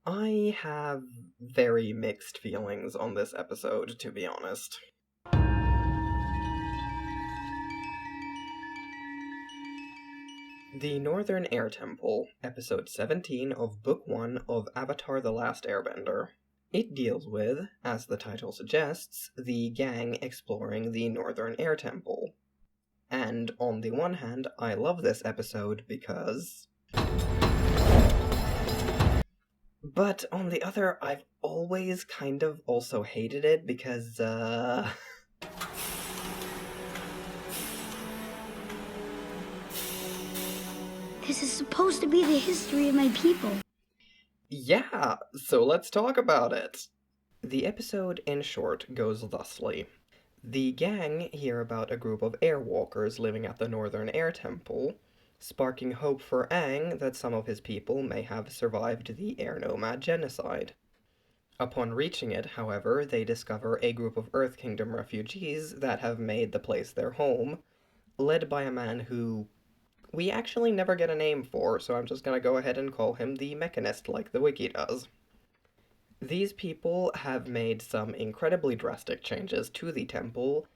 I have very mixed feelings on this episode, to be honest. The Northern Air Temple, episode 17 of Book 1 of Avatar The Last Airbender. It deals with, as the title suggests, the gang exploring the Northern Air Temple. And on the one hand, I love this episode because... But on the other, I've always kind of also hated it because, This is supposed to be the history of my people. Yeah, so let's talk about it. The episode, in short, goes thusly. The gang hear about a group of airwalkers living at the Northern Air Temple, sparking hope for Aang that some of his people may have survived the Air Nomad genocide. Upon reaching it, however, they discover a group of Earth Kingdom refugees that have made the place their home, led by a man who we actually never get a name for, so I'm just gonna go ahead and call him the Mechanist like the wiki does. These people have made some incredibly drastic changes to the temple,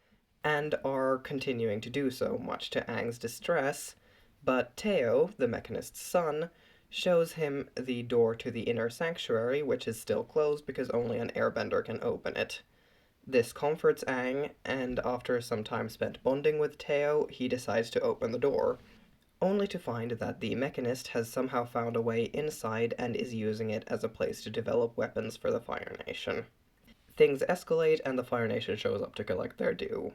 and are continuing to do so, much to Aang's distress, but Teo, the Mechanist's son, shows him the door to the inner sanctuary, which is still closed because only an airbender can open it. This comforts Aang, and after some time spent bonding with Teo, he decides to open the door, only to find that the Mechanist has somehow found a way inside and is using it as a place to develop weapons for the Fire Nation. Things escalate and the Fire Nation shows up to collect their due.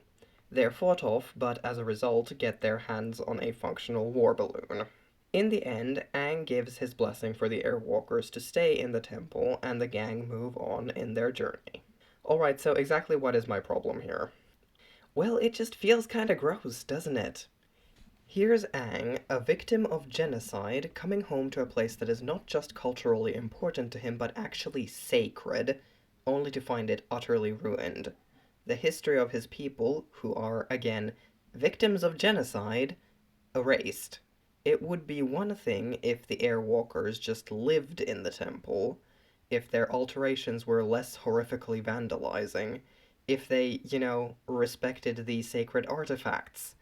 They're fought off, but as a result get their hands on a functional war balloon. In the end, Aang gives his blessing for the Airwalkers to stay in the temple, and the gang move on in their journey. Alright, so exactly what is my problem here? Well, it just feels kinda gross, doesn't it? Here's Aang, a victim of genocide, coming home to a place that is not just culturally important to him, but actually sacred, only to find it utterly ruined. The history of his people, who are, again, victims of genocide, erased. It would be one thing if the Airwalkers just lived in the temple, if their alterations were less horrifically vandalizing, if they, respected the sacred artifacts.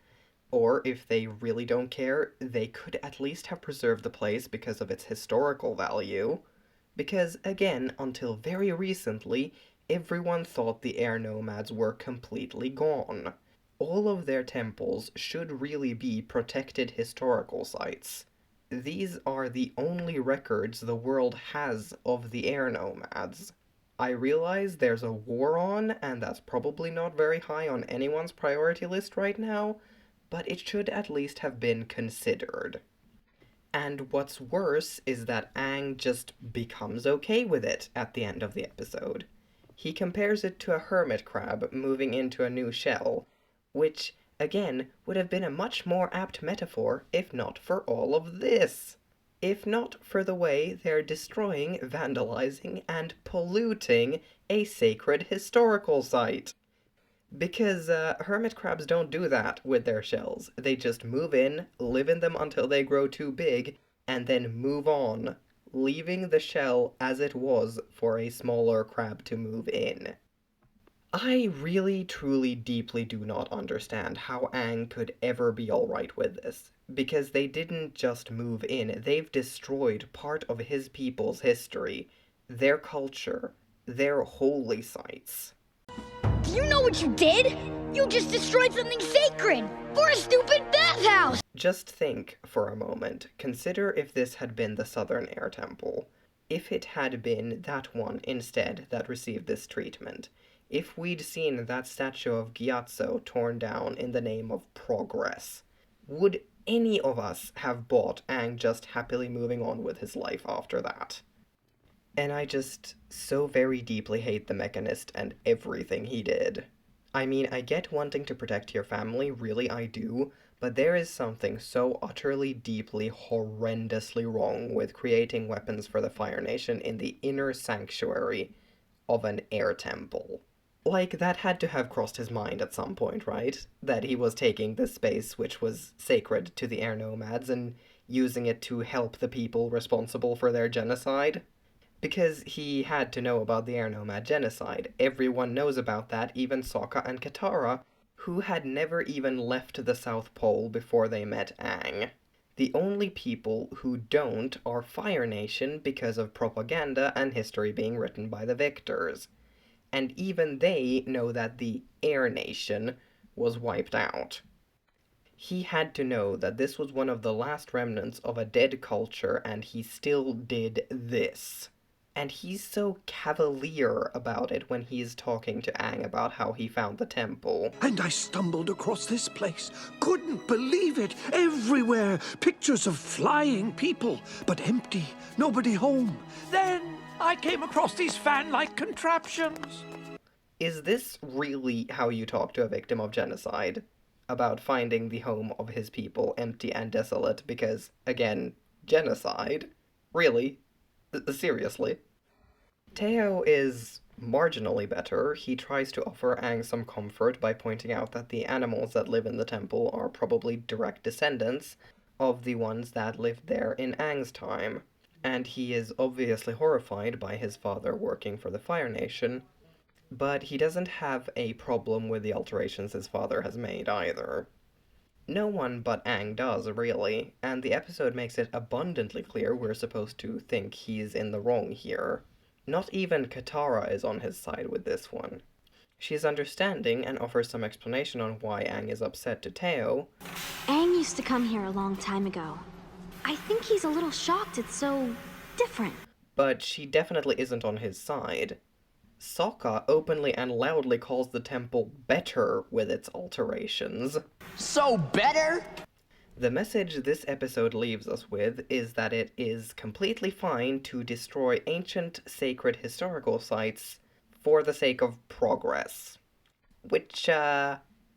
Or, if they really don't care, they could at least have preserved the place because of its historical value. Because, again, until very recently, everyone thought the air nomads were completely gone. All of their temples should really be protected historical sites. These are the only records the world has of the air nomads. I realize there's a war on, and that's probably not very high on anyone's priority list right now, but it should at least have been considered. And what's worse is that Aang just becomes okay with it at the end of the episode. He compares it to a hermit crab moving into a new shell, which, again, would have been a much more apt metaphor if not for all of this. If not for the way they're destroying, vandalizing, and polluting a sacred historical site. Because hermit crabs don't do that with their shells. They just move in, live in them until they grow too big, and then move on, leaving the shell as it was for a smaller crab to move in. I really, truly, deeply do not understand how Aang could ever be alright with this. Because they didn't just move in, they've destroyed part of his people's history, their culture, their holy sites. Do you know what you did? You just destroyed something sacred for a stupid bathhouse! Just think for a moment. Consider if this had been the Southern Air Temple. If it had been that one instead that received this treatment. If we'd seen that statue of Gyatso torn down in the name of progress. Would any of us have bought Aang just happily moving on with his life after that? And I just so very deeply hate the Mechanist and everything he did. I mean, I get wanting to protect your family, really I do, but there is something so utterly, deeply, horrendously wrong with creating weapons for the Fire Nation in the inner sanctuary of an air temple. Like, that had to have crossed his mind at some point, right? That he was taking this space which was sacred to the air nomads and using it to help the people responsible for their genocide. Because he had to know about the Air Nomad genocide. Everyone knows about that, even Sokka and Katara, who had never even left the South Pole before they met Aang. The only people who don't are Fire Nation because of propaganda and history being written by the victors. And even they know that the Air Nation was wiped out. He had to know that this was one of the last remnants of a dead culture, and he still did this. And he's so cavalier about it when he's talking to Aang about how he found the temple. And I stumbled across this place. Couldn't believe it. Everywhere. Pictures of flying people, but empty. Nobody home. Then I came across these fan-like contraptions. Is this really how you talk to a victim of genocide? About finding the home of his people empty and desolate because, again, genocide? Really? Seriously? Teo is marginally better. He tries to offer Aang some comfort by pointing out that the animals that live in the temple are probably direct descendants of the ones that lived there in Aang's time. And he is obviously horrified by his father working for the Fire Nation, but he doesn't have a problem with the alterations his father has made either. No one but Aang does, really, and the episode makes it abundantly clear we're supposed to think he's in the wrong here. Not even Katara is on his side with this one. She's understanding and offers some explanation on why Aang is upset to Teo. Aang used to come here a long time ago. I think he's a little shocked it's so different. But she definitely isn't on his side. Sokka openly and loudly calls the temple better with its alterations. So better? The message this episode leaves us with is that it is completely fine to destroy ancient, sacred historical sites for the sake of progress. Which,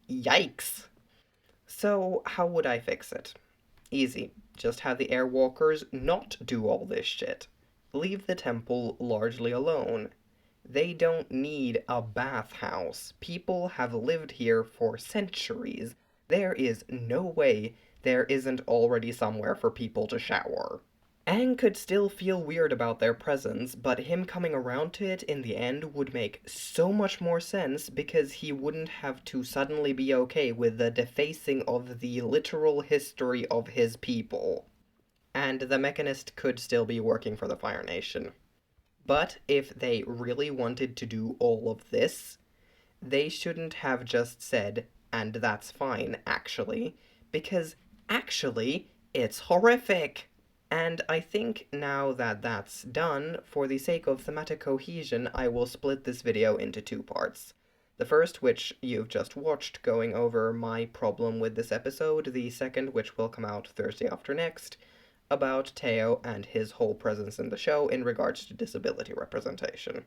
yikes. So, how would I fix it? Easy. Just have the Airwalkers not do all this shit. Leave the temple largely alone. They don't need a bathhouse. People have lived here for centuries. There is no way there isn't already somewhere for people to shower. Aang could still feel weird about their presence, but him coming around to it in the end would make so much more sense because he wouldn't have to suddenly be okay with the defacing of the literal history of his people. And the Mechanist could still be working for the Fire Nation. But if they really wanted to do all of this, they shouldn't have just said, and that's fine, actually, because actually, it's horrific. And I think now that that's done, for the sake of thematic cohesion, I will split this video into two parts. The first, which you've just watched, going over my problem with this episode, the second, which will come out Thursday after next, about Teo and his whole presence in the show in regards to disability representation.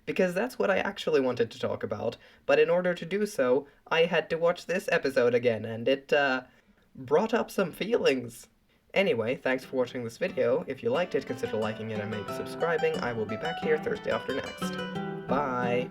Because that's what I actually wanted to talk about, but in order to do so, I had to watch this episode again, and it, brought up some feelings. Anyway, thanks for watching this video. If you liked it, consider liking it and maybe subscribing. I will be back here Thursday after next. Bye!